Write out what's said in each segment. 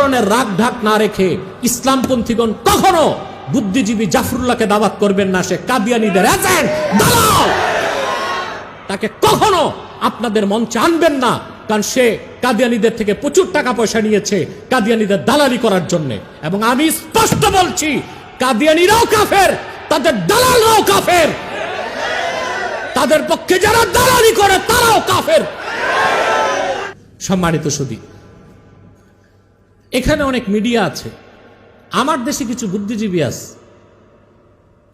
ধরনের রাগ ঢাক না রেখে ইসলামপন্থীগণ কখনো বুদ্ধিজীবী জাফরুল্লাহকে দাওয়াত করবেন না। সে কাদিয়ানীদের এজেন্ট, দালাল। তাকে কখনো আপনাদের মঞ্চে আনবেন না, কারণ সে কাদিয়ানীদের থেকে প্রচুর টাকা পয়সা নিয়েছে কাদিয়ানীদের দালালি করার জন্য। এবং আমি স্পষ্ট বলছি, কাদিয়ানীরাও কাফের, তাদের দালালরাও কাফের, তাদের পক্ষে যারা দালালি করে তারাও কাফের। সম্মানিত সুধী, এখানে অনেক মিডিয়া আছে, আমার দেশে কিছু বুদ্ধিজীবী আছে।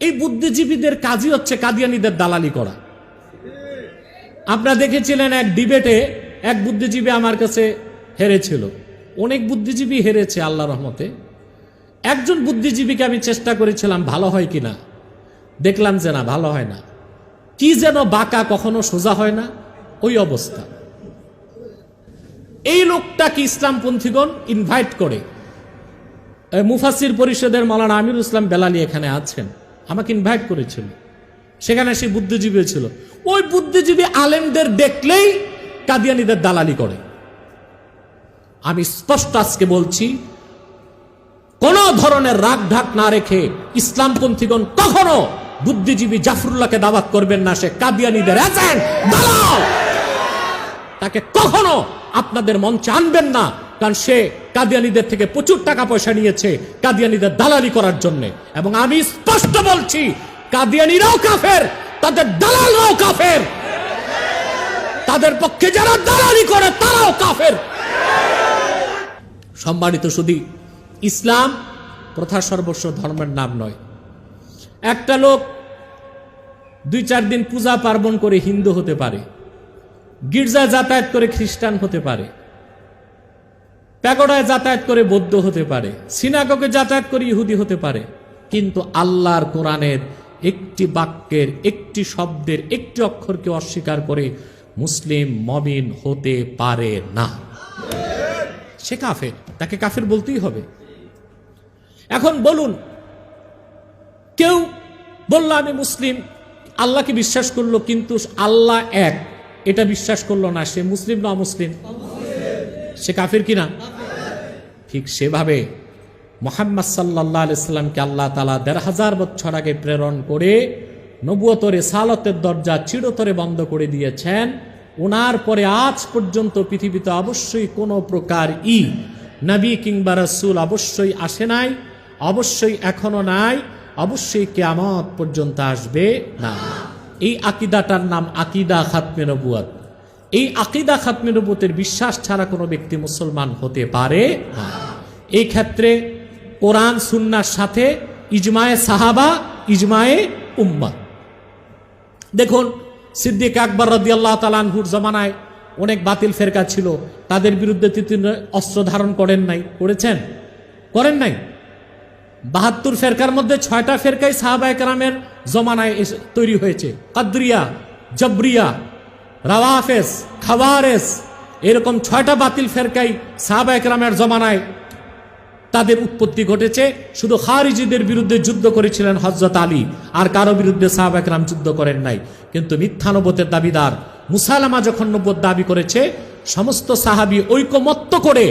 এই বুদ্ধিজীবীদের কাজই হচ্ছে কাদিয়ানীদের দালালি করা। আপনারা দেখেছিলেন এক ডিবেটে এক বুদ্ধিজীবী আমার কাছে হেরেছিল। অনেক বুদ্ধিজীবী হেরেছে আল্লাহর রহমতে। একজন বুদ্ধিজীবীকে আমি চেষ্টা করেছিলাম ভালো হয় কিনা, দেখলাম যে না, ভালো হয় না। কি যেন বাঁকা, কখনো সোজা হয় না, ওই অবস্থা। এই লোকটাকে ইসলামপন্থীগণ ইনভাইট করে, মুফাসসির পরিষদের মাওলানা আমিরুল ইসলাম বেলালী এখানে আছেন, আমাকে ইনভাইট করেছিল। সেখানে সেই বুদ্ধিজীবী ছিল। ওই বুদ্ধিজীবী আলেমদের দেখলেই কাদিয়ানীদের দালালি করে। আমি স্পষ্ট আজকে বলছি, কোন ধরনের রাগ ঢাক না রেখে ইসলামপন্থীগণ কখনো বুদ্ধিজীবী জাফরুল্লাহকে দাওয়াত করবেন না। সে কাদিয়ানীদের এজেন্ট, দালাল। তাকে কখনো আপনাদের মঞ্চে আনবেন না, কারণ সে কাদিয়ানীদের থেকে প্রচুর টাকা পয়সা নিয়েছে কাদিয়ানীদের দালালি করার জন্য। এবং আমি স্পষ্ট বলছি, কাদিয়ানীরাও কাফের, তাদের দালালরাও কাফের, তাদের পক্ষে যারা দালালি করে তারাও কাফের। সম্মানিত সুধী, ইসলাম প্রথা সর্বস্ব ধর্মের নাম নয়। একটা লোক 2-4 দিন পূজা পার্বণ করে হিন্দু হতে পারে, গির্জায় যাতায়াত করে খ্রিস্টান হতে পারে, প্যাগোডায় যাতায়াত করে বৌদ্ধ হতে পারে, সিনাগগে যাতায়াত করে ইহুদি হতে পারে, কিন্তু আল্লাহর কোরআনের একটি বাক্যের, একটি শব্দের, একটি অক্ষরকে অস্বীকার করে মুসলিম মুমিন হতে পারে না। সে কাফের, তাকে কাফের বলতেই হবে। এখন বলুন, কেউ বলল আমি মুসলিম, আল্লাহকে বিশ্বাস করলো, কিন্তু আল্লাহ এক এটা বিশ্বাস করলো না, সে মুসলিম না অমুসলিম? সে কাফের কিনা? ঠিক সেভাবে মুহাম্মদ সাল্লাল্লাহু আলাইহি সাল্লামকে আল্লাহ তাআলা ১৫০০ বছর আগে প্রেরণ করে নবুয়ত রিসালাতের দরজা চিরতরে বন্ধ করে দিয়েছেন। ওনার পরে আজ পর্যন্ত পৃথিবীতে অবশ্যই কোনো প্রকার নবী কিংবা রাসূল অবশ্যই আসে নাই, অবশ্যই এখনো নাই, অবশ্যই কিয়ামত পর্যন্ত আসবে না। এই আকীদাটার নাম আকীদা খাতমে নবুয়ত। এই আকীদা খাতমে নবুয়তের বিশ্বাস ছাড়া কোনো ব্যক্তি মুসলমান হতে পারে না। এই ক্ষেত্রে কোরআন সুন্নাহর সাথে ইজমায়ে সাহাবা, ইজমায়ে উম্মাহ। দেখুন, সিদ্দিক আকবর রাদিয়াল্লাহু তাআলা আনহুর জামানায় অনেক বাতিল ফেরকা ছিল, তাদের বিরুদ্ধে তিনি অস্ত্র ধারণ করেন নাই? করেছেন? করেন নাই? ৭২ ফেরকার মধ্যে 6টা ফেরকাই সাহাবায়ে কেরামের জমানায় তৈরি হয়েছে। কাদরিয়া, জবরিয়া, রাওয়াফেজ, খাওয়ারেজ, এরকম 6টা বাতিল ফেরকাই সাহাবায়ে কেরামের জমানায় তাদের উৎপত্তি ঘটেছে। শুধু খারিজিদের বিরুদ্ধে যুদ্ধ করেছিলেন হযরত আলী, আর কারো বিরুদ্ধে সাহাবায়ে কেরাম যুদ্ধ করেন নাই। কিন্তু মিথ্যা নবুয়তের দাবিদার মুসাইলামা যখন নবুয়ত দাবি করেছে, সমস্ত সাহাবী ঐকমত্য করে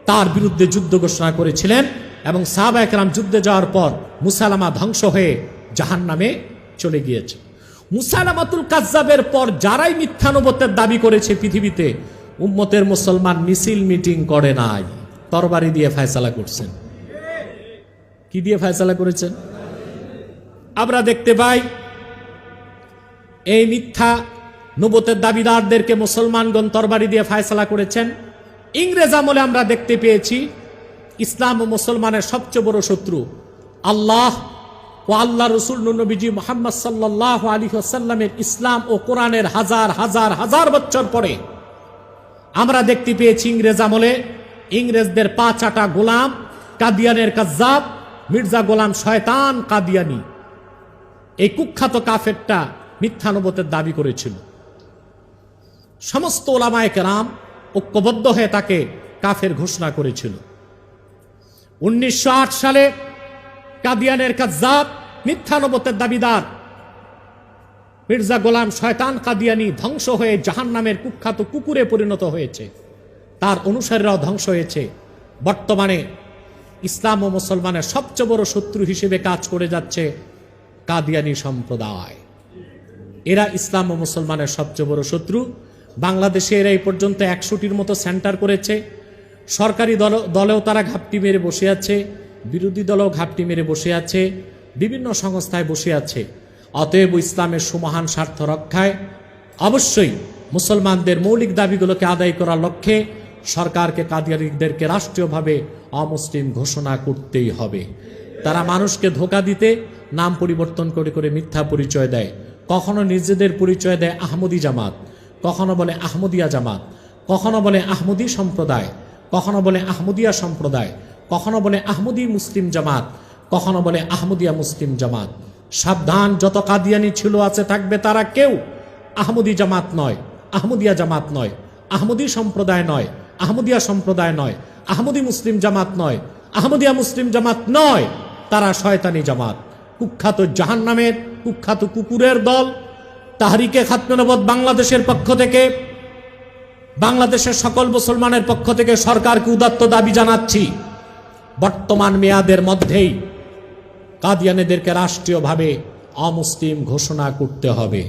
তার বিরুদ্ধে যুদ্ধ ঘোষণা করেছিলেন। এবং সাহাবায়ে কেরাম যুদ্ধে যাওয়ার পর মুসাইলামা ধ্বংস হয়ে জাহান্নামে চলে গিয়েছে। মুসাইলামাতুল কাজ্জাবের পর যারাই মিথ্যা নবুয়তের দাবি করেছে পৃথিবীতে, উম্মতের মুসলমান মিছিল মিটিং করে নাই, তরবারি দিয়ে ফয়সালা করছেন। কি দিয়ে ফয়সালা করেছেন? আমরা দেখতে পাই এই মিথ্যা নবুয়তের দাবিদারদেরকে মুসলমানগণ তরবারি দিয়ে ফয়সালা করেছেন। ইংরেজ আমলে আমরা দেখতে পেয়েছি ইসলাম ও মুসলমানের সবচেয়ে বড় শত্রু আল্লাহ ও আল্লাহ রসুল নবীজি মুহাম্মদ সাল্লাল্লাহু আলাইহি ওয়াসাল্লামের ইসলাম ও কোরআনের হাজার হাজার হাজার বছর পরে আমরা দেখতে পেয়েছি ইংরেজ আমলে ইংরেজদের 5 গোলাম, কাদিয়ানের কাজ্জাব মির্জা গোলাম শয়তান কাদিয়ানি, এই কুখ্যাত কাফেরটা মিথ্যা নবুয়তের দাবি করেছিল। সমস্ত ওলামায়ে কেরাম ঐক্যবদ্ধ হয়ে তাকে কাফের ঘোষণা করেছিল। 1908 সালে কাদিয়ানের কাজ্জাব মিথ্যা নবুয়তের দাবিদার মির্জা গোলাম শয়তান কাদিয়ানি ধ্বংস হয়ে জাহান্নামের কুখ্যাত কুকুরে পরিণত হয়েছে, তার অনুসারীরাও ধ্বংস হয়েছে। বর্তমানে ইসলাম ও মুসলমানের সবচেয়ে বড় শত্রু হিসেবে কাজ করে যাচ্ছে কাদিয়ানি সম্প্রদায়। এরা ইসলাম ও মুসলমানের সবচেয়ে বড় শত্রু। বাংলাদেশে এরা এই পর্যন্ত 100টির মতো সেন্টার করেছে। সরকারি দলেও তারা ঘাপটি মেরে বসে আছে, বিরোধী দলও ঘাপটি মেরে বসে আছে, বিভিন্ন সংস্থায় বসে আছে। অতএব ইসলামের সুমহান স্বার্থ রক্ষায় অবশ্যই মুসলমানদের মৌলিক দাবিগুলোকে আদায় করার লক্ষ্যে সরকারকে কাদিয়ানিদেরকে রাষ্ট্রীয়ভাবে অমুসলিম ঘোষণা করতেই হবে। তারা মানুষকে ধোঁকা দিতে নাম পরিবর্তন করে করে মিথ্যা পরিচয় দেয়। কখনো নিজেদের পরিচয় দেয় আহমদি জামাত, কখনো বলে আহমদিয়া জামাত, কখনো বলে আহমদি সম্প্রদায়, কখনো বলে আহমদিয়া সম্প্রদায়, কখনো বলে আহমদি মুসলিম জামাত, কখনো বলে আহমদিয়া মুসলিম জামাত। সাবধান, যত কাদিয়ানি ছিল আছে থাকবে, তারা কেউ আহমদি জামাত নয়, আহমদিয়া জামাত নয়, আহমদি সম্প্রদায় নয়, আহমদিয়া সম্প্রদায় নয়, আহমদি মুসলিম জামাত নয়, আহমদিয়া মুসলিম জামাত নয়। তারা শয়তানি জামাত, কুখ্যাত জাহান্নামের কুখ্যাত কুকুরের দল। তাহরিকে খাতমে নবুয়ত বাংলাদেশের পক্ষ থেকে, বাংলাদেশের সকল মুসলমানের পক্ষ থেকে সরকারকে উদাত্ত দাবি জানাচ্ছি, বর্তমান মেয়াদের মধ্যেই কাদিয়ানীদেরকে রাষ্ট্রীয়ভাবে অমুসলিম ঘোষণা করতে হবে।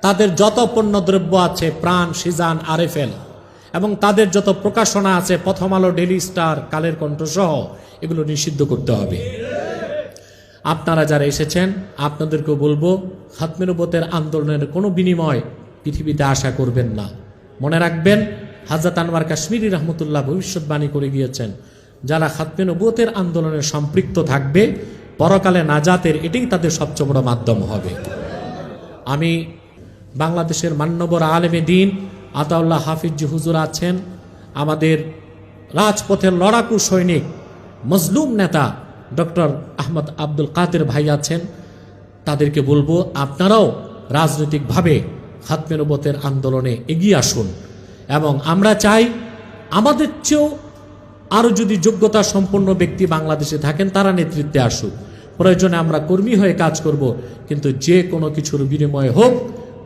তাদের যত পণ্যদ্রব্য আছে, প্রাণ, সিজান, আরএফএল, এবং তাদের যত প্রকাশনা আছে, প্রথম আলো, ডেইলি স্টার, কালের কণ্ঠ সহ, এগুলো নিষিদ্ধ করতে হবে। আপনারা যারা এসেছেন আপনাদেরকেও বলবো, খাতমে নবুয়তের আন্দোলনের কোনো বিনিময় পৃথিবীতে আশা করবেন না। মনে রাখবেন, হযরত আনোয়ার কাশ্মীরি রহমতুল্লাহ ভবিষ্যৎবাণী করে গিয়েছেন, যারা খাতমে নবুয়তের আন্দোলনে সম্পৃক্ত থাকবে পরকালে নাজাতের এটাই তাদের সবচেয়ে বড় মাধ্যম হবে। আমি বাংলাদেশের মান্যবর আলেমে দ্বীন আতাউল্লাহ হাফিজ হুজুর আছেন, আমাদের রাজপথের লড়াকু সৈনিক মজলুম নেতা ডক্টর আহমদ আব্দুল কাদের ভাই আছেন। তাদেরকে বলবো, আপনারাও রাজনৈতিকভাবে খাতমে নবুয়তের আন্দোলনে এগিয়ে আসুন, এবং আমরা চাই আমাদের চেয়েও আরও যদি যোগ্যতা সম্পন্ন ব্যক্তি বাংলাদেশে থাকেন তারা নেতৃত্বে আসুক। প্রয়োজনে আমরা কর্মী হয়ে কাজ করব, কিন্তু যে কোনো কিছুর বিনিময়ে হোক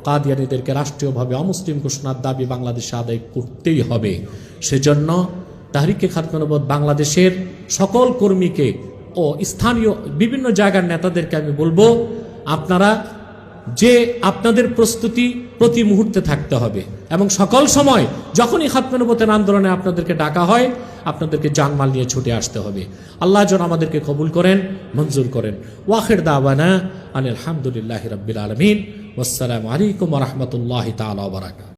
কাদিয়ানীদেরকে রাষ্ট্রীয়ভাবে অমুসলিম ঘোষণার দাবি বাংলাদেশে আদায় করতেই হবে। সেজন্য তাহরিকে খাতমে নবুয়ত বাংলাদেশের সকল কর্মীকে ও স্থানীয় বিভিন্ন জায়গার নেতাদেরকে আমি বলবো, আপনারা যে আপনাদের প্রস্তুতি প্রতি মুহূর্তে থাকতে হবে, এবং সকল সময় যখনই খাতমে নবুয়তের আন্দোলনে আপনাদেরকে ডাকা হয় আপনাদেরকে জানমাল নিয়ে ছুটে আসতে হবে। আল্লাহ যেন আমাদেরকে কবুল করেন, মঞ্জুর করেন। ওয়াখির দাওয়ানা আনিল হামদুলিল্লাহি রাব্বিল আলামিন। ওয়াসসালামু আলাইকুম ওয়া রাহমাতুল্লাহি তাআলা ওয়া বারাকাতুহু।